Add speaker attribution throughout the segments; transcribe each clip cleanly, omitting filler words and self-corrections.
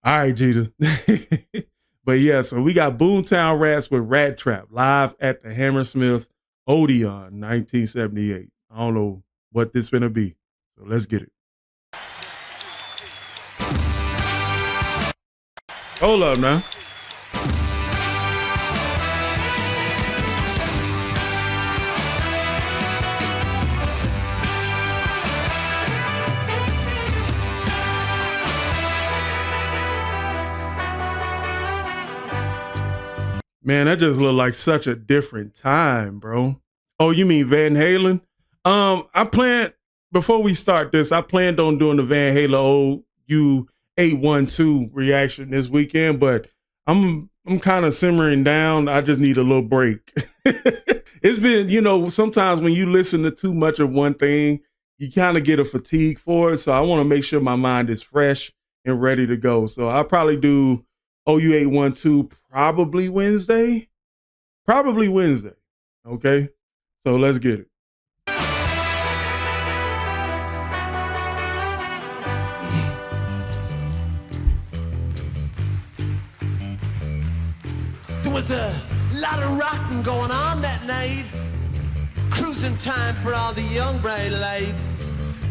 Speaker 1: All right, Jeter. But yeah, so we got Boomtown Rats with Rat Trap live at the Hammersmith Odeon 1978. I don't know what this finna be. So let's get it. Hold up now. Man, that just looked like such a different time, bro. Oh, you mean Van Halen? I planned before we start this, I planned on doing the Van Halen OU 812 reaction this weekend, but I'm kind of simmering down. I just need a little break. It's been, sometimes when you listen to too much of one thing, you kind of get a fatigue for it. So I want to make sure my mind is fresh and ready to go. So I'll probably do OU 812 probably Wednesday. Okay. So let's get it.
Speaker 2: There was a lot of rocking going on that night. Cruising time for all the young bright lights.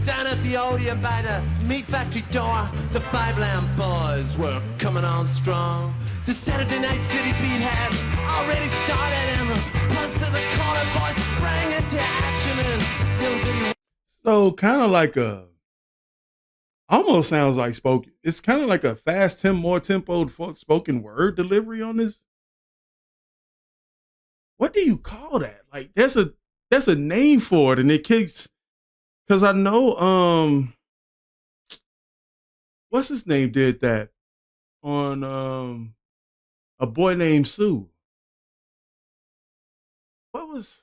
Speaker 2: Down at the Odeon by the meat factory door, the Five Lamb Boys were coming on strong. The Saturday Night City beat had already started, and the punts of the corner boys sprang into action. And young Billy.
Speaker 1: So kind of like almost sounds like spoken. It's kind of like a fast, more tempoed spoken word delivery on this. What do you call that? Like there's a name for it, and it keeps. Cause I know, what's his name did that on A Boy Named Sue. What was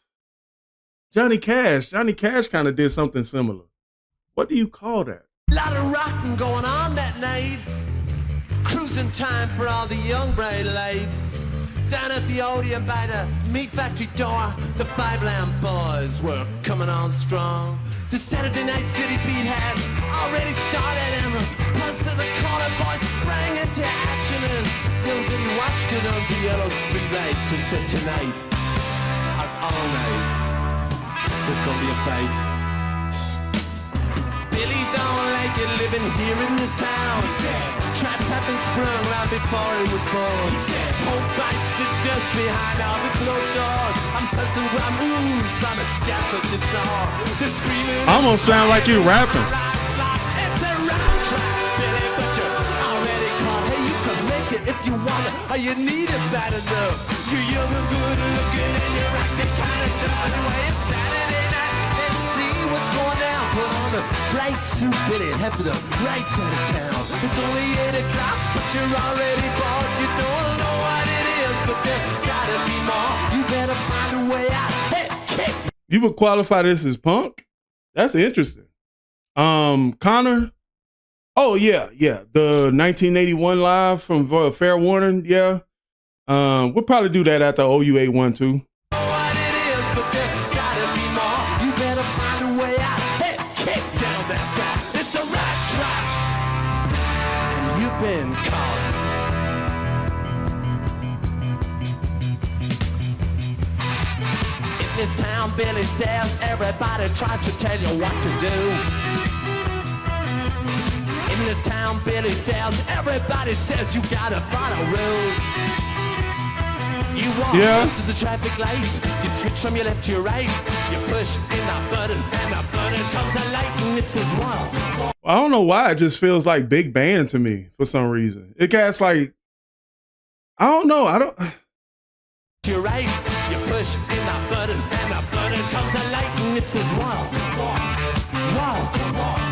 Speaker 1: Johnny Cash? Johnny Cash kind of did something similar. What do you call that?
Speaker 2: A lot of rocking going on that night. Cruising time for all the young bright lights. Down at the Odeon by the meat factory door, the Five Lamb Boys were coming on strong. The Saturday Night City beat had already started, and the punts of the corner boys sprang into action. And young Billy watched it on the yellow street lights and said, tonight, all night, there's gonna be a fight. Billy don't like it living here in this town. He said, traps have been sprung right before he was born. He said, hope bites the dust behind all the closed doors. I'm pressing ground moves from its scaffold to saw. They're screaming.
Speaker 1: Almost sound like you rapping.
Speaker 2: It's a round trap, Billy, but you're already caught. Hey, you can make it if you want it, or you need it bad enough. You're young and good looking, and you're acting kind of tough. Anyway, it's Saturday night, and see what's going down. Put on a bright suit, Billy, and head for the right side of town. It's only 8 o'clock, but you're already bored. You don't know what it is, but there's gotta be more. You better find a way out. Hey, kick!
Speaker 1: You would qualify this as punk? That's interesting. Connor. Oh yeah. The 1981 live from Fair Warning. Yeah. We'll probably do that at the OU 812.
Speaker 2: Been caught. In this town, Billy says everybody tries to tell you what to do. In this town, Billy says everybody says you gotta follow rules. You walk up to the traffic lights, you switch from your left to your right, you push in the button, and the button comes a light, and it says wow.
Speaker 1: I don't know why it just feels like big band to me for some reason. It gets like, I don't know.
Speaker 2: To your right, you push in the button, and the button comes a light, and it says wow.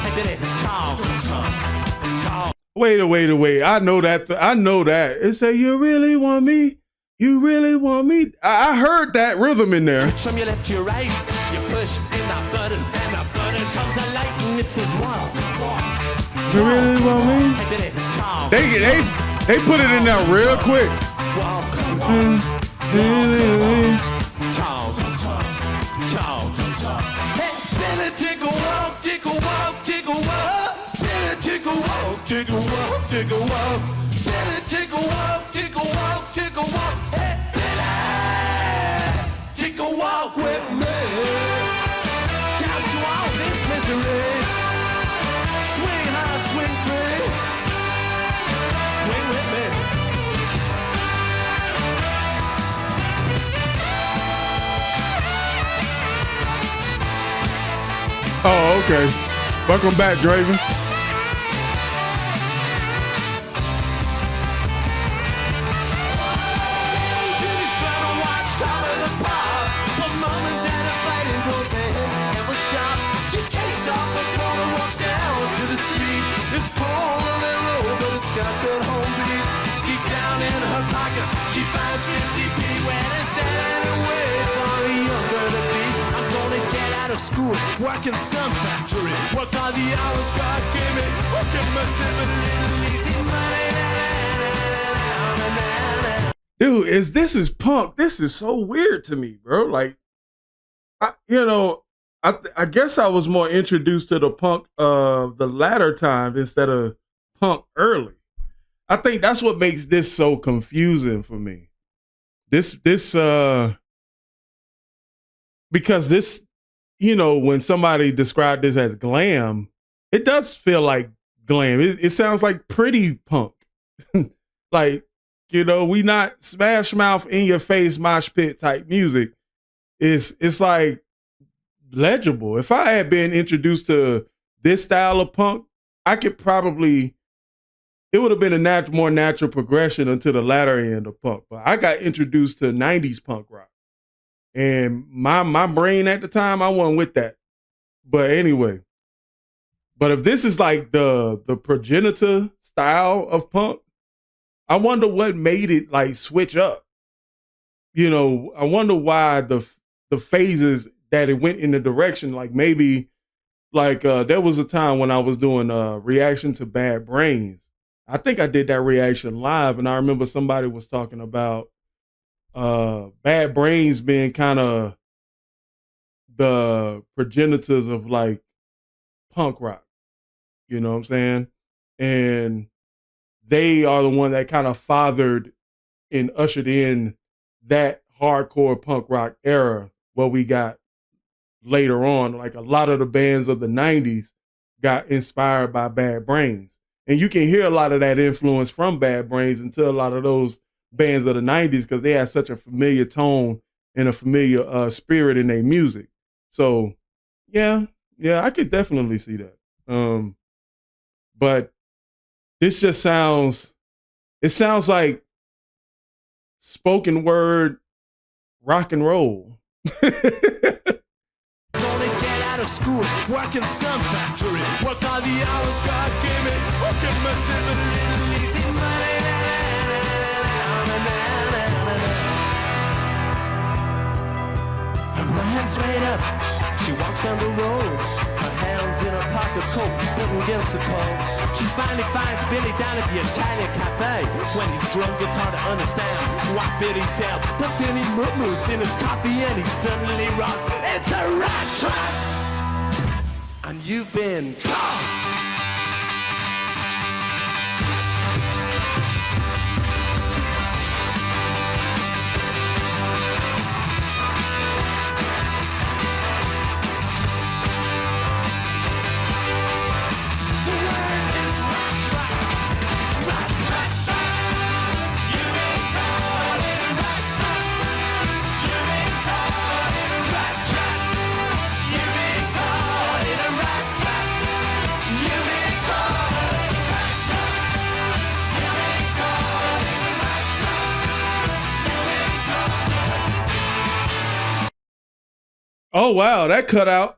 Speaker 2: Hey, Billy, talk.
Speaker 1: Wait. I know that. It say, you really want me? You really want me? I heard that rhythm in there.
Speaker 2: Switch from your left to your right, you push in the button, and the button comes a light, and it says wow.
Speaker 1: You really want me?
Speaker 2: Hey, Billy, talk.
Speaker 1: They put it in there real quick.
Speaker 2: Hey, Billy, take a walk. Billy, take a walk. take a walk, take a walk, take a walk. Hey, Billy, take a walk with me. Down to all this misery. Swing high, swing free. Swing with me.
Speaker 1: Oh, okay. Welcome back, Draven.
Speaker 2: She finds 50p when it's dead away for a younger to be. I'm gonna get out of school, work in some factory, work all the hours God gave me, work in myself a little easy money.
Speaker 1: Dude, this is punk. This is so weird to me, bro. Like, I guess I was more introduced to the punk of the latter time instead of punk early. I think that's what makes this so confusing for me. Because this, when somebody described this as glam, it does feel like glam. It sounds like pretty punk. Like, we not smash mouth in your face mosh pit type music. It's like legible. If I had been introduced to this style of punk, I could probably, it would have been a more natural progression until the latter end of punk. But I got introduced to 90s punk rock. And my brain at the time, I wasn't with that. But anyway. But if this is like the progenitor style of punk, I wonder what made it like switch up. I wonder why the phases that it went in the direction, like maybe like there was a time when I was doing reaction to Bad Brains. I think I did that reaction live, and I remember somebody was talking about Bad Brains being kind of the progenitors of like punk rock. You know what I'm saying? And they are the one that kind of fathered and ushered in that hardcore punk rock era what we got later on. Like a lot of the bands of the 90s got inspired by Bad Brains. And you can hear a lot of that influence from Bad Brains into a lot of those bands of the 90s because they had such a familiar tone and a familiar spirit in their music. So, yeah, I could definitely see that. But this just sounds like spoken word rock and roll.
Speaker 2: Out of school, work in some factory, work all the hours God gave me, work in myself a little easy money. Her mind's made up, she walks down the road, her hands in her pocket coat, spitting against the cold. She finally finds Billy down at the Italian cafe. When he's drunk, it's hard to understand what Billy says, but then he murmurs in his coffee and he suddenly rocks. It's a rat trap! And you've been caught. The word is rat trap. Rat trap. You've been caught in a rat trap. You've been caught in a rat trap. You've been caught in a rat trap. You've been caught in a rat trap. You've been caught in a rat trap.
Speaker 1: Oh, wow, that cut out.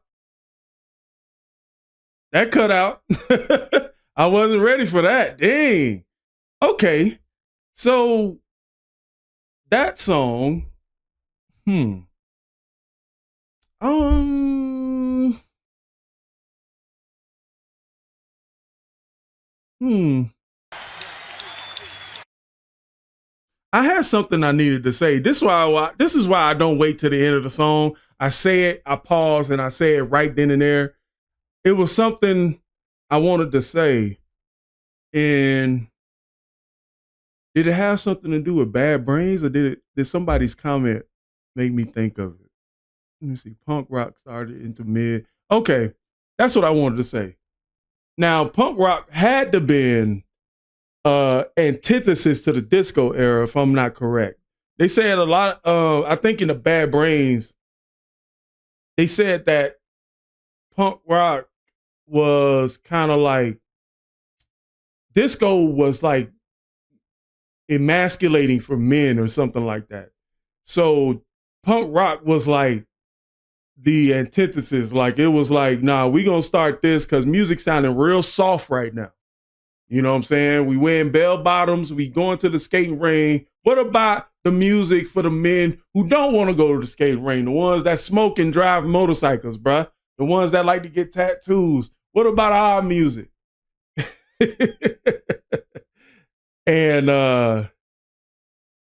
Speaker 1: I wasn't ready for that. Dang. Okay. So that song, I had something I needed to say. This is why I don't wait to the end of the song. I say it, I pause, and I say it right then and there. It was something I wanted to say, and Did it have something to do with Bad Brains, or did somebody's comment make me think of it? Let me see. Punk rock started into mid. Okay, that's what I wanted to say. Now, punk rock had to been antithesis to the disco era, if I'm not correct. They said a lot. I think in the Bad Brains, they said that punk rock was kind of like disco was like emasculating for men or something like that. So punk rock was like the antithesis. Like it was like, nah, we gonna start this because music sounding real soft right now. You know what I'm saying? We wearing bell bottoms, we going to the skating ring. What about the music for the men who don't want to go to the skating ring? The ones that smoke and drive motorcycles, bruh. The ones that like to get tattoos. What about our music? And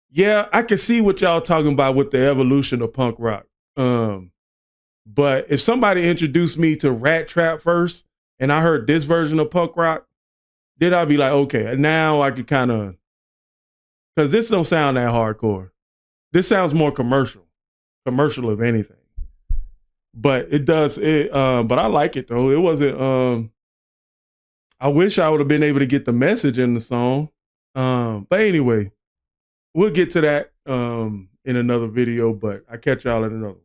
Speaker 1: yeah, I can see what y'all talking about with the evolution of punk rock. But if somebody introduced me to Rat Trap first and I heard this version of punk rock, then I'd be like, okay, now I could kind of, because this don't sound that hardcore. This sounds more commercial if anything. But it does it. But I like it though. It wasn't. I wish I would have been able to get the message in the song. But anyway, we'll get to that in another video. But I catch y'all in another one.